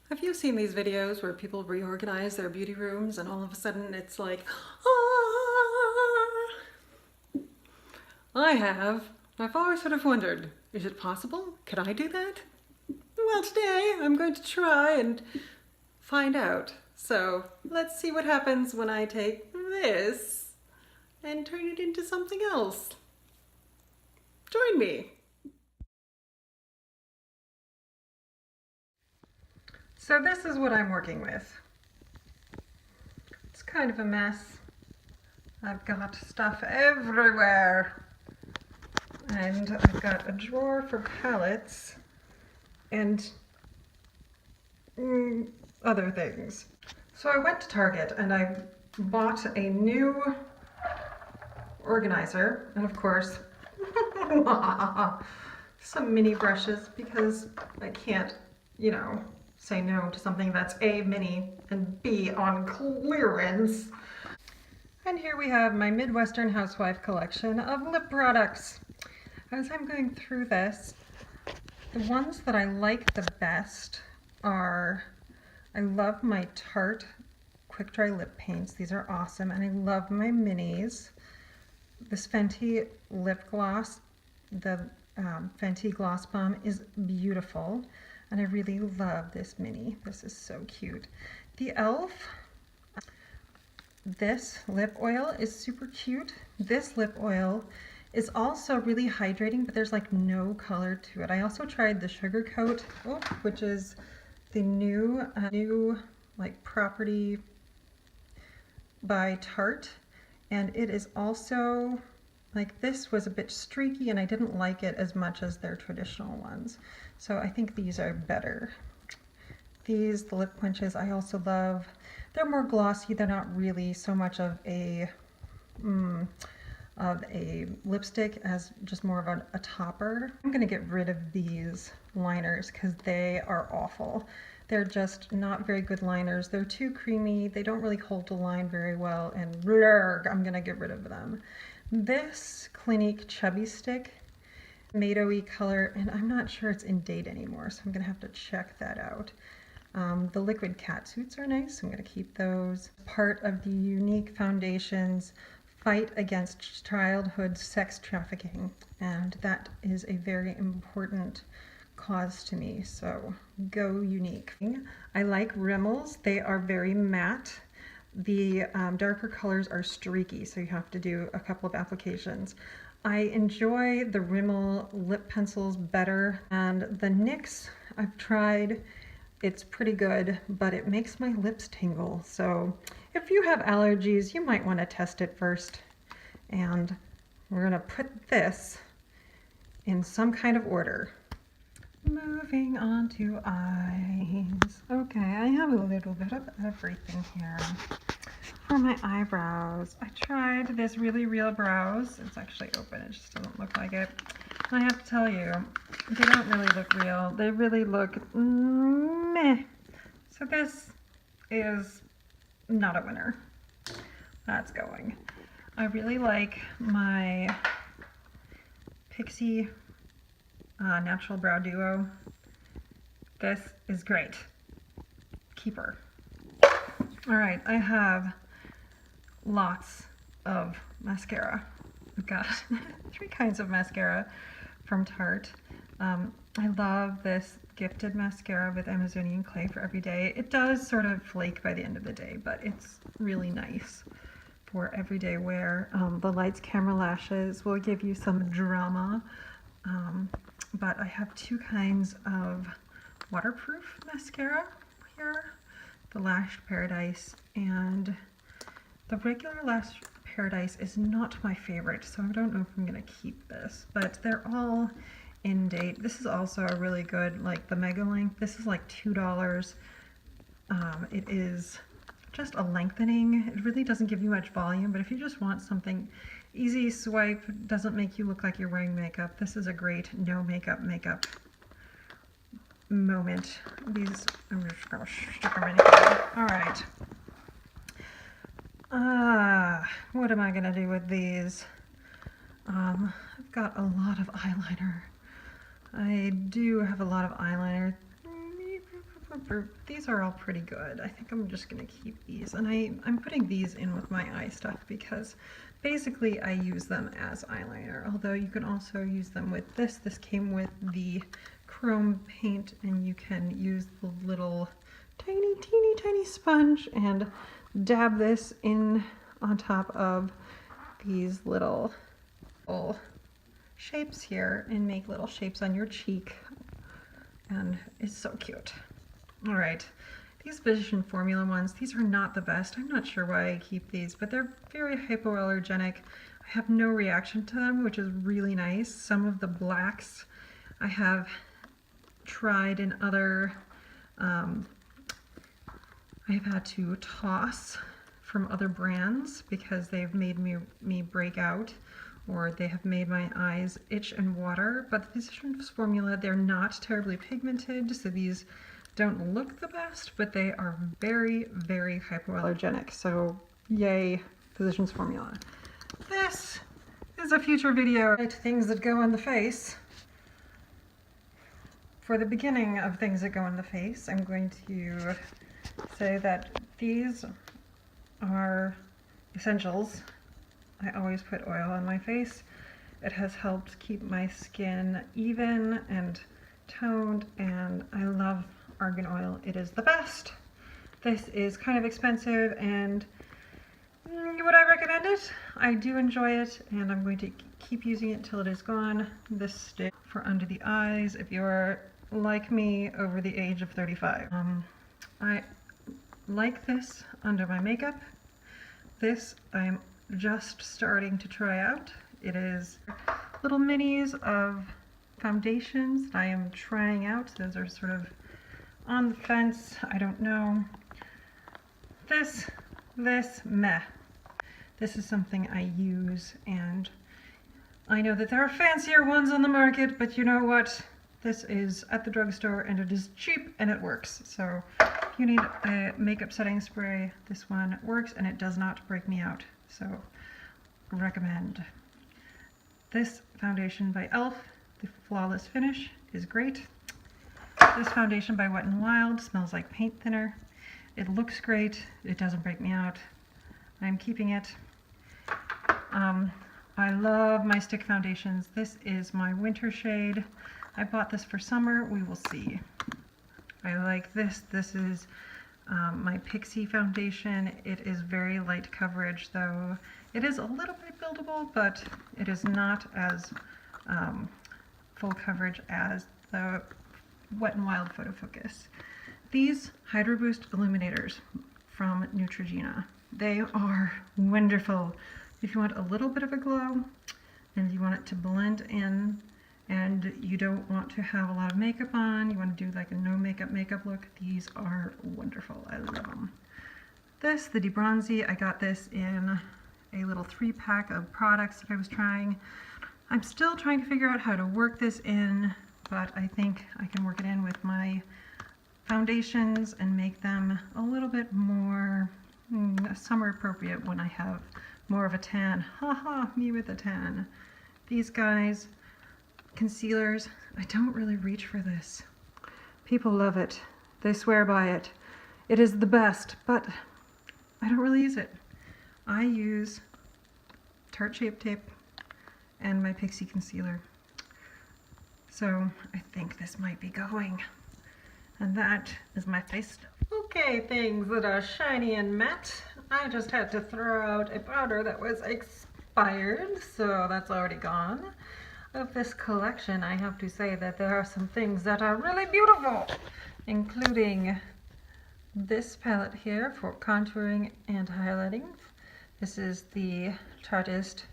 Have you seen these videos where people reorganize their beauty rooms and all of a sudden it's like, ah! I have. I've always sort of wondered, is it possible? Could I do that? Well, today I'm going to try and find out. So let's see what happens when I take this and turn it into something else. Join me. So this is what I'm working with. It's kind of a mess. I've got stuff everywhere. And I've got a drawer for palettes and other things. So I went to Target and I bought a new organizer and of course some mini brushes because I can't, say no to something that's A, mini, and B, on clearance. And here we have my Midwestern Housewife collection of lip products. As I'm going through this, the ones that I like the best are, I love my Tarte Quick Dry Lip Paints. These are awesome. And I love my minis. This Fenty lip gloss, the Fenty Gloss Bomb, is beautiful. And I really love this mini. This is so cute. The e.l.f. This lip oil is super cute. This lip oil is also really hydrating, but there's like no color to it. I also tried the Sugar Coat, which is the new like Property by Tarte, and it is also like, this was a bit streaky and I didn't like it as much as their traditional ones. So I think these are better. These, the lip quenches, I also love. They're more glossy. They're not really so much of a lipstick as just more of a topper. I'm gonna get rid of these liners because they are awful. They're just not very good liners. They're too creamy. They don't really hold the line very well, and I'm gonna get rid of them. This Clinique Chubby Stick, tomatoey color, and I'm not sure it's in date anymore, so I'm gonna have to check that out. The liquid catsuits are nice, so I'm going to keep those. Part of the Unique Foundation's fight against childhood sex trafficking, and that is a very important cause to me, so go Unique. I like Rimmels. They are very matte. The darker colors are streaky, so you have to do a couple of applications. I enjoy the Rimmel lip pencils better, and the NYX I've tried. It's pretty good, but it makes my lips tingle. So if you have allergies, you might want to test it first. And we're gonna put this in some kind of order. Moving on to eyes. Okay, I have a little bit of everything here. For my eyebrows, I tried this Really Real Brows. It's actually open, it just doesn't look like it. And I have to tell you, they don't really look real. They really look meh. So this is not a winner. That's going. I really like my Pixie Natural Brow Duo. This is great. Keeper. All right, I have lots of mascara. I've got 3 kinds of mascara from Tarte. I love this Gifted mascara with Amazonian clay for every day. It does sort of flake by the end of the day, but it's really nice for everyday wear. The Lights Camera Lashes will give you some drama, but I have 2 kinds of waterproof mascara here. The Lash Paradise, and the regular Lash Paradise is not my favorite, so I don't know if I'm going to keep this, but they're all in date. This is also a really good, like the Mega Length. This is like $2. It is just a lengthening. It really doesn't give you much volume, but if you just want something easy swipe, doesn't make you look like you're wearing makeup, this is a great no makeup moment. These, I'm just going to stick them in here. All right. What am I going to do with these? I've got a lot of eyeliner. I do have a lot of eyeliner. these are all pretty good. I think I'm just gonna keep these, and I'm putting these in with my eye stuff because basically I use them as eyeliner, although you can also use them with this. This came with the chrome paint, and you can use the little teeny tiny sponge and dab this in on top of these little shapes here and make little shapes on your cheek, and it's so cute. All right, these Vision Formula ones, these are not the best. I'm not sure why I keep these, but they're very hypoallergenic. I have no reaction to them, which is really nice. Some of the blacks I have tried in other, I've had to toss from other brands because they've made me break out, or they have made my eyes itch and water. But the Physicians Formula, they're not terribly pigmented, so these don't look the best, but they are very hypoallergenic. So yay, Physicians Formula. This is a future video. Things that go on the face. For the beginning of things that go on the face, I'm going to say that these are essentials. I always put oil on my face. It has helped keep my skin even and toned, and I love argan oil. It is the best. This is kind of expensive, and would I recommend it? I do enjoy it, and I'm going to keep using it until it is gone. This stick for under the eyes if you're like me, over the age of 35. I like this under my makeup. This I'm just starting to try out. It is little minis of foundations I am trying out. Those are sort of on the fence. I don't know. This, meh. This is something I use, and I know that there are fancier ones on the market, but you know what? This is at the drugstore, and it is cheap, and it works. So if you need a makeup setting spray, this one works, and it does not break me out. So recommend. This foundation by e.l.f., the Flawless Finish, is great. This foundation by Wet n Wild smells like paint thinner. It looks great. It doesn't break me out. I'm keeping it. I love my stick foundations. This is my winter shade. I bought this for summer. We will see. I like this. This is my Pixie foundation. It is very light coverage, though it is a little bit buildable, but it is not as full coverage as the Wet n Wild Photo Focus. These Hydro Boost Illuminators from Neutrogena. They are wonderful. If you want a little bit of a glow and you want it to blend in, and you don't want to have a lot of makeup on, you want to do like a no makeup look, these are wonderful. I love them. This, the DeBronzi, I got this in a little 3-pack of products that I was trying. I'm still trying to figure out how to work this in, but I think I can work it in with my foundations and make them a little bit more summer appropriate when I have more of a tan. Haha, me with a tan. These guys, concealers, I don't really reach for this. People love it. They swear by it. It is the best, but I don't really use it. I use Tarte Shape Tape and my Pixie concealer. So I think this might be going. And that is my face stuff. Okay, things that are shiny and matte. I just had to throw out a powder that was expired, so that's already gone. Of this collection, I have to say that there are some things that are really beautiful, including this palette here for contouring and highlighting. This is the Tarteist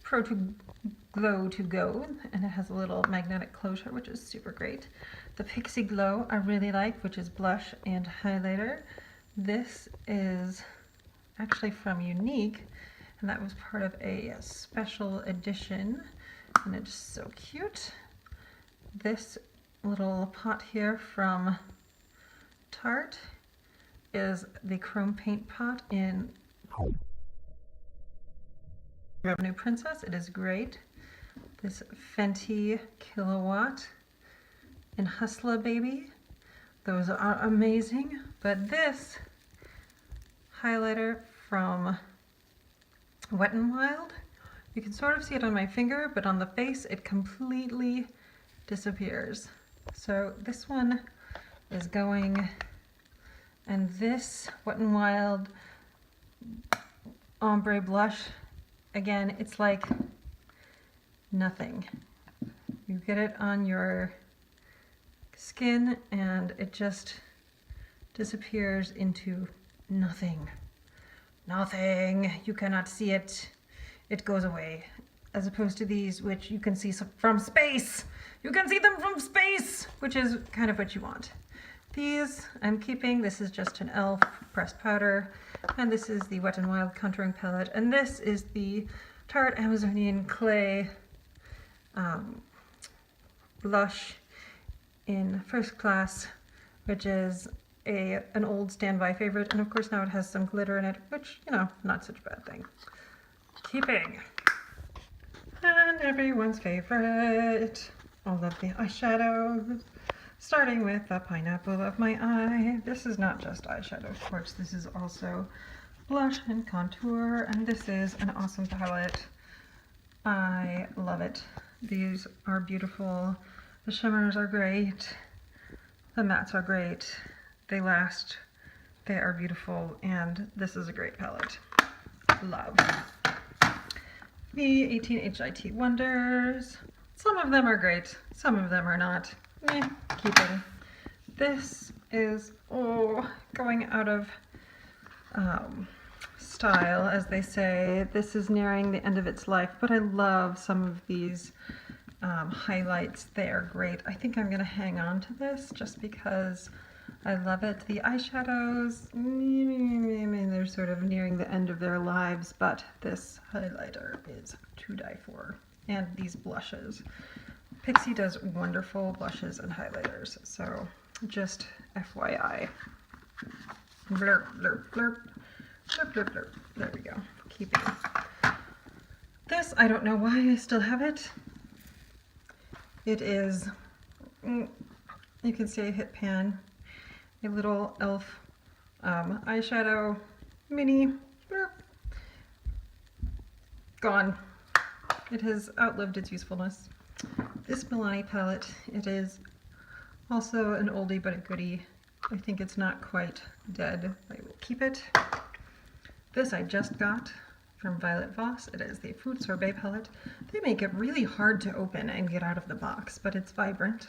Pro to Glow to Go, and it has a little magnetic closure, which is super great. The Pixie Glow I really like, which is blush and highlighter. This is actually from Unique, and that was part of a special edition. And it's so cute. This little pot here from Tarte is the chrome paint pot in Revenue Princess. It is great. This Fenty Kilowatt in Hustler Baby. Those are amazing. But this highlighter from Wet n Wild, you can sort of see it on my finger, but on the face it completely disappears. So this one is going, and this Wet n Wild ombre blush, again, it's like nothing. You get it on your skin and it just disappears into nothing. Nothing. You cannot see it. It goes away. As opposed to these, which you can see from space. You can see them from space, which is kind of what you want. These I'm keeping. This is just an e.l.f. pressed powder. And this is the Wet n Wild contouring palette. And this is the Tarte Amazonian Clay blush in First Class, which is an old standby favorite. And of course now it has some glitter in it, which, you know, not such a bad thing. Keeping. And everyone's favorite, all of the eyeshadows, starting with the pineapple of my eye. This is not just eyeshadow, of course, this is also blush and contour, and this is an awesome palette. I love it. These are beautiful. The shimmers are great. The mattes are great. They last. They are beautiful, and this is a great palette. Love. The 18 HIT Wonders. Some of them are great, some of them are not. Keeping. This is, going out of style, as they say. This is nearing the end of its life, but I love some of these highlights. They are great. I think I'm going to hang on to this just because I love it. The eyeshadows, they're sort of nearing the end of their lives, but this highlighter is to die for. And these blushes. Pixi does wonderful blushes and highlighters, so just FYI. Blurp, blurp, blurp, blurp, blurp, blurp. There we go. Keeping. This, I don't know why I still have it. It is, you can see I hit pan. A little e.l.f. Eyeshadow mini. Blurp. Gone. It has outlived its usefulness. This Milani palette, it is also an oldie but a goodie. I think it's not quite dead. I will keep it. This I just got from Violet Voss. It is the Fruit Sorbet palette. They make it really hard to open and get out of the box, but it's vibrant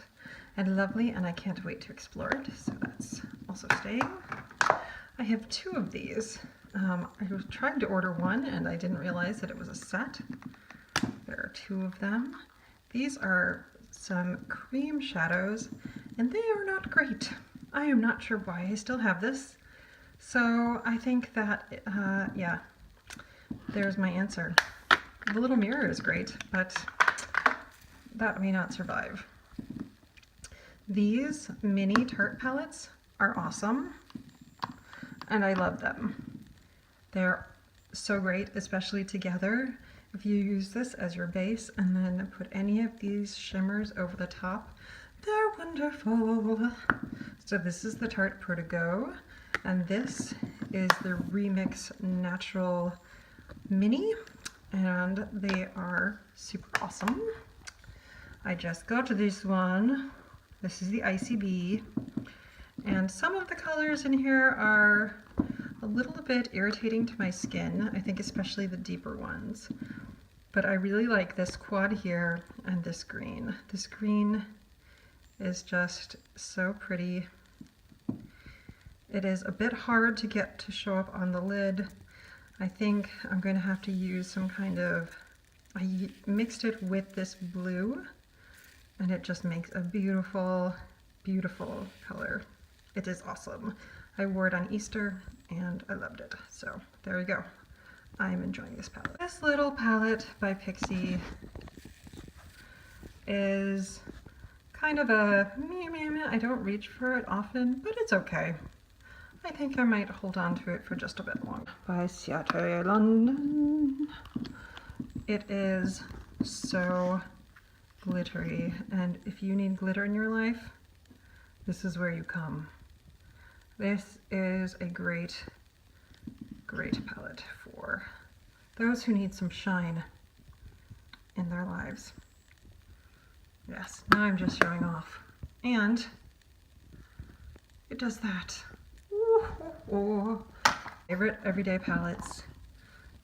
and lovely, and I can't wait to explore it, so that's also staying. I have two of these. I was trying to order one and I didn't realize that it was a set. There are two of them. These are some cream shadows, and they are not great. I am not sure why I still have this. So I think that, yeah, there's my answer. The little mirror is great, but that may not survive. These mini Tarte palettes are awesome, and I love them. They're so great, especially together. If you use this as your base and then put any of these shimmers over the top, they're wonderful. So this is the Tarte Pro to Go, and this is the Remix Natural Mini, and they are super awesome. I just got this one. This is the ICB, and some of the colors in here are a little bit irritating to my skin, I think especially the deeper ones. But I really like this quad here and this green. This green is just so pretty. It is a bit hard to get to show up on the lid. I think I'm going to have to use some kind of, I mixed it with this blue, and it just makes a beautiful, beautiful color. It is awesome. I wore it on Easter and I loved it. So there we go. I'm enjoying this palette. This little palette by Pixi is kind of a meh. I don't reach for it often, but it's okay. I think I might hold on to it for just a bit longer. By Seattle, London. It is so glittery, and if you need glitter in your life, this is where you come. This is a great palette for those who need some shine in their lives. Yes, now I'm just showing off. And it does that. Ooh. Favorite everyday palettes.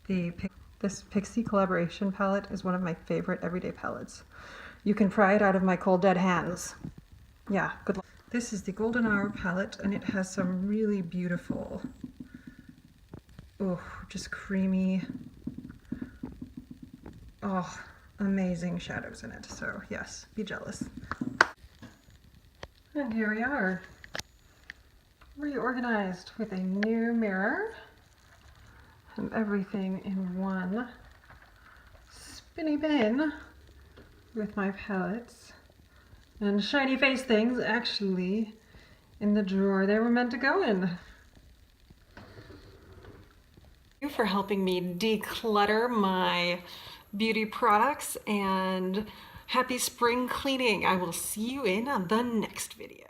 This Pixie Collaboration palette is one of my favorite everyday palettes. You can pry it out of my cold dead hands. Yeah, good luck. This is the Golden Hour palette, and it has some really beautiful, just creamy, amazing shadows in it. So yes, be jealous. And here we are, reorganized with a new mirror and everything in one spinny bin with my palettes and shiny face things actually in the drawer they were meant to go in. Thank you for helping me declutter my beauty products, and happy spring cleaning. I will see you in the next video.